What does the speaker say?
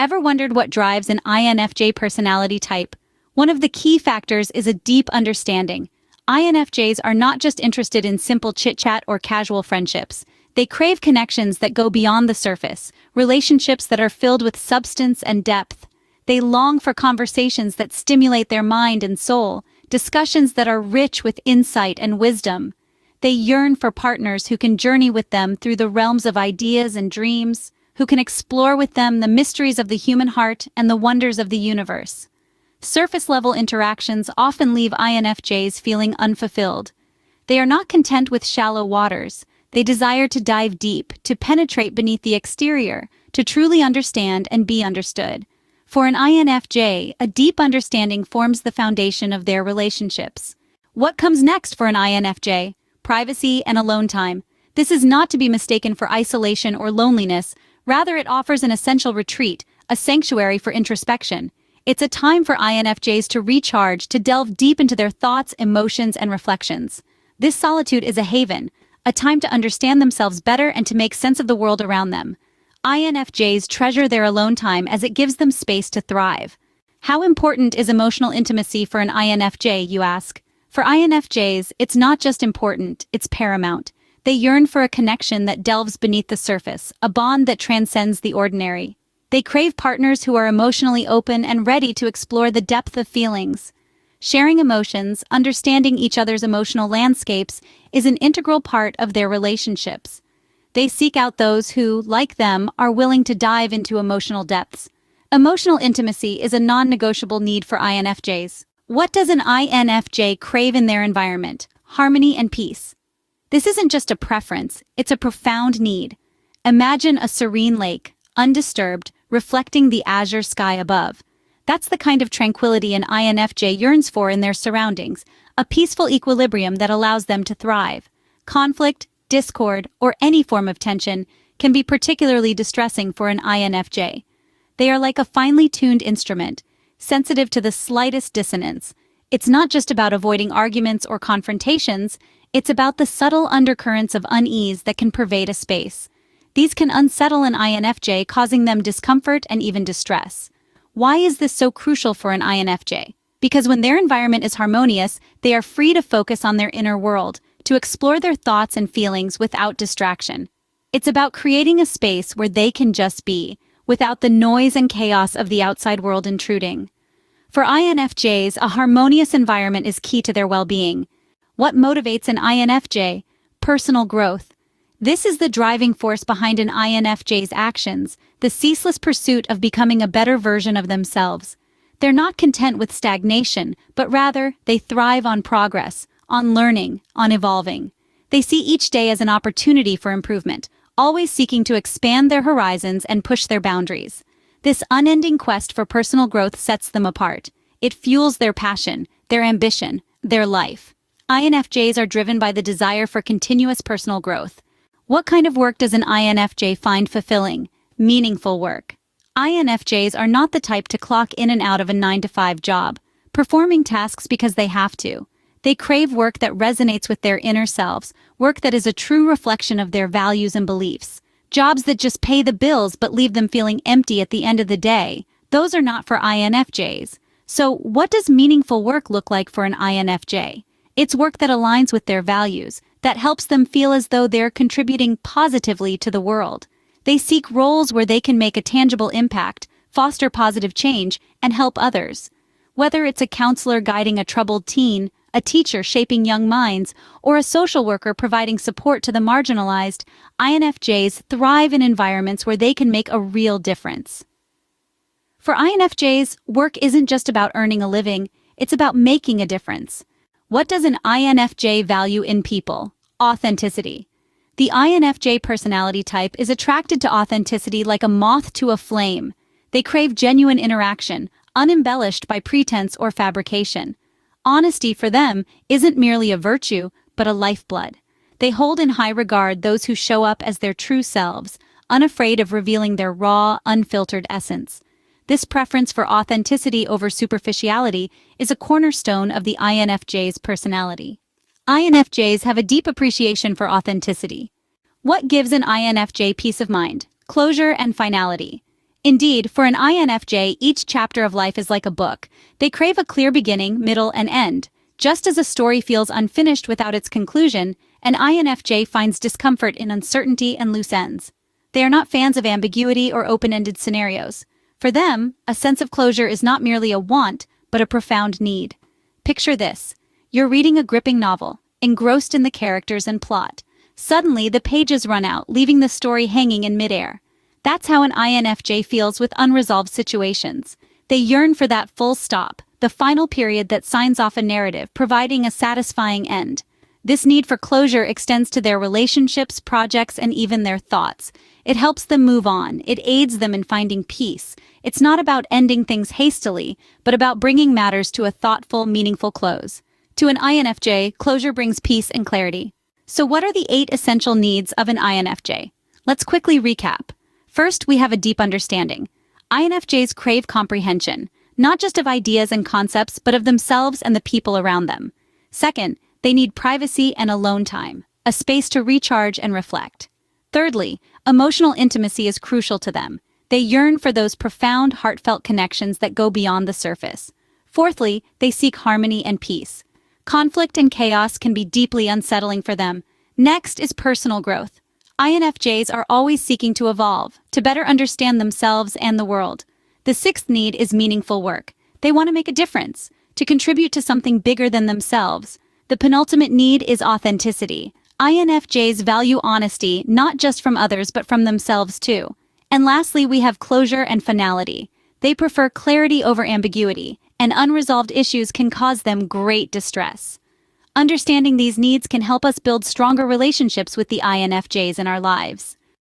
Ever wondered what drives an INFJ personality type? One of the key factors is a deep understanding. INFJs are not just interested in simple chit-chat or casual friendships. They crave connections that go beyond the surface, relationships that are filled with substance and depth. They long for conversations that stimulate their mind and soul, discussions that are rich with insight and wisdom. They yearn for partners who can journey with them through the realms of ideas and dreams, who can explore with them the mysteries of the human heart and the wonders of the universe. Surface-level interactions often leave INFJs feeling unfulfilled. They are not content with shallow waters. They desire to dive deep, to penetrate beneath the exterior, to truly understand and be understood. For an INFJ, a deep understanding forms the foundation of their relationships. What comes next for an INFJ? Privacy and alone time. This is not to be mistaken for isolation or loneliness. Rather, it offers an essential retreat, a sanctuary for introspection. It's a time for INFJs to recharge, to delve deep into their thoughts, emotions, and reflections. This solitude is a haven, a time to understand themselves better and to make sense of the world around them. INFJs treasure their alone time as it gives them space to thrive. How important is emotional intimacy for an INFJ, you ask? For INFJs, it's not just important, it's paramount. They yearn for a connection that delves beneath the surface, a bond that transcends the ordinary. They crave partners who are emotionally open and ready to explore the depth of feelings. Sharing emotions, understanding each other's emotional landscapes, is an integral part of their relationships. They seek out those who, like them, are willing to dive into emotional depths. Emotional intimacy is a non-negotiable need for INFJs. What does an INFJ crave in their environment? Harmony and peace. This isn't just a preference, it's a profound need. Imagine a serene lake, undisturbed, reflecting the azure sky above. That's the kind of tranquility an INFJ yearns for in their surroundings, a peaceful equilibrium that allows them to thrive. Conflict, discord, or any form of tension can be particularly distressing for an INFJ. They are like a finely tuned instrument, sensitive to the slightest dissonance. It's not just about avoiding arguments or confrontations, it's about the subtle undercurrents of unease that can pervade a space. These can unsettle an INFJ, causing them discomfort and even distress. Why is this so crucial for an INFJ? Because when their environment is harmonious, they are free to focus on their inner world, to explore their thoughts and feelings without distraction. It's about creating a space where they can just be, without the noise and chaos of the outside world intruding. For INFJs, a harmonious environment is key to their well-being. What motivates an INFJ? Personal growth. This is the driving force behind an INFJ's actions, the ceaseless pursuit of becoming a better version of themselves. They're not content with stagnation, but rather, they thrive on progress, on learning, on evolving. They see each day as an opportunity for improvement, always seeking to expand their horizons and push their boundaries. This unending quest for personal growth sets them apart. It fuels their passion, their ambition, their life. INFJs are driven by the desire for continuous personal growth. What kind of work does an INFJ find fulfilling? Meaningful work. INFJs are not the type to clock in and out of a 9-to-5 job, performing tasks because they have to. They crave work that resonates with their inner selves, work that is a true reflection of their values and beliefs. Jobs that just pay the bills but leave them feeling empty at the end of the day, those are not for INFJs. So, what does meaningful work look like for an INFJ? It's work that aligns with their values, that helps them feel as though they're contributing positively to the world. They seek roles where they can make a tangible impact, foster positive change, and help others. Whether it's a counselor guiding a troubled teen, a teacher shaping young minds, or a social worker providing support to the marginalized, INFJs thrive in environments where they can make a real difference. For INFJs, work isn't just about earning a living, it's about making a difference. What does an INFJ value in people? Authenticity. The INFJ personality type is attracted to authenticity like a moth to a flame. They crave genuine interaction, unembellished by pretense or fabrication. Honesty for them isn't merely a virtue, but a lifeblood. They hold in high regard those who show up as their true selves, unafraid of revealing their raw, unfiltered essence. This preference for authenticity over superficiality is a cornerstone of the INFJ's personality. INFJs have a deep appreciation for authenticity. What gives an INFJ peace of mind? Closure and finality. Indeed, for an INFJ, each chapter of life is like a book. They crave a clear beginning, middle, and end. Just as a story feels unfinished without its conclusion, an INFJ finds discomfort in uncertainty and loose ends. They are not fans of ambiguity or open-ended scenarios. For them, a sense of closure is not merely a want, but a profound need. Picture this. You're reading a gripping novel, engrossed in the characters and plot. Suddenly, the pages run out, leaving the story hanging in midair. That's how an INFJ feels with unresolved situations. They yearn for that full stop, the final period that signs off a narrative, providing a satisfying end. This need for closure extends to their relationships, projects, and even their thoughts. It helps them move on. It aids them in finding peace. It's not about ending things hastily, but about bringing matters to a thoughtful, meaningful close. To an INFJ, closure brings peace and clarity. So what are the 8 essential needs of an INFJ? Let's quickly recap. First, we have a deep understanding. INFJs crave comprehension, not just of ideas and concepts, but of themselves and the people around them. Second, they need privacy and alone time, a space to recharge and reflect. Thirdly, emotional intimacy is crucial to them. They yearn for those profound, heartfelt connections that go beyond the surface. Fourthly, they seek harmony and peace. Conflict and chaos can be deeply unsettling for them. Next is personal growth. INFJs are always seeking to evolve, to better understand themselves and the world. The 6th need is meaningful work. They want to make a difference, to contribute to something bigger than themselves. The penultimate need is authenticity. INFJs value honesty, not just from others, but from themselves too. And lastly, we have closure and finality. They prefer clarity over ambiguity, and unresolved issues can cause them great distress. Understanding these needs can help us build stronger relationships with the INFJs in our lives.